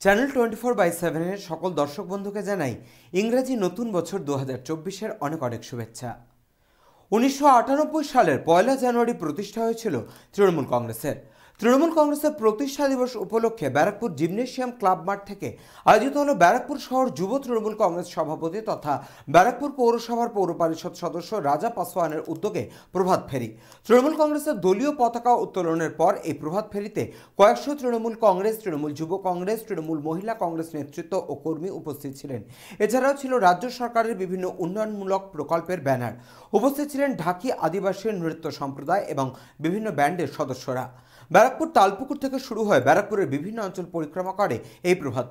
Channel 24/7 এর সকল দর্শক বন্ধুকে জানাই ইংরেজি নতুন বছর 2024-এর অনেক অনেক শুভেচ্ছা। 1998 সালের 1 জানুয়ারি প্রতিষ্ঠা হয়েছিল তৃণমূল কংগ্রেসের প্রতিষ্ঠা দিবস উপলক্ষে ব্যারাকপুর জিমনেশিয়াম ক্লাব মাঠ থেকে আয়োজিত হল ব্যারাকপুর শহর যুব তৃণমূল কংগ্রেস সভাপতি তথা ব্যারাকপুর পৌরসভার পৌর পরিষদ সদস্য রাজা পাসওয়ানের উদ্যোগে প্রভাত ফেরি। তৃণমূল কংগ্রেসের দলীয় পতাকা উত্তোলনের পর এই প্রভাত ফেরিতে কয়েকশো তৃণমূল কংগ্রেস, তৃণমূল যুব কংগ্রেস, তৃণমূল মহিলা কংগ্রেস নেতৃত্ব ও কর্মী উপস্থিত ছিলেন। এছাড়াও ছিল রাজ্য সরকারের বিভিন্ন উন্নয়নমূলক প্রকল্পের ব্যানার। উপস্থিত ছিলেন ঢাকি আদিবাসী নৃত্য সম্প্রদায় এবং বিভিন্ন ব্যান্ডের সদস্যরা। ব্যারাকপুর তালপুকুর থেকে শুরু হয় ব্যারাকপুরের বিভিন্ন অঞ্চল পরিক্রমা করে এই প্রভাত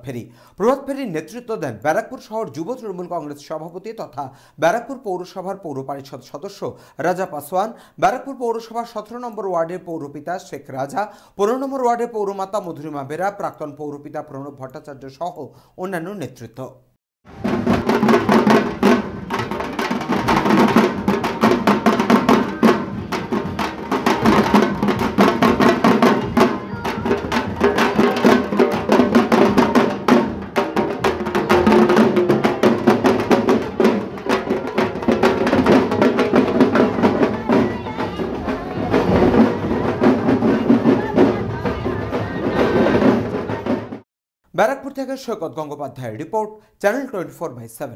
ফেরির নেতৃত্ব দেন ব্যারাকপুর শহর যুব তৃণমূল কংগ্রেস সভাপতি তথা ব্যারাকপুর পৌরসভার পৌর পরিষদ সদস্য রাজা পাসওয়ান, ব্যারাকপুর পৌরসভার 17 নম্বর ওয়ার্ডের পৌরপিতা শেখ রাজা, 15 নম্বর ওয়ার্ডের পৌরমাতা মধুরিমা বেরা, প্রাক্তন পৌরপিতা প্রণব ভট্টাচার্য সহ অন্যান্য নেতৃত্ব। ব্যারাকপুর থেকে সৈকত গঙ্গোপাধ্যায়ের রিপোর্ট, চ্যানেল 24/7।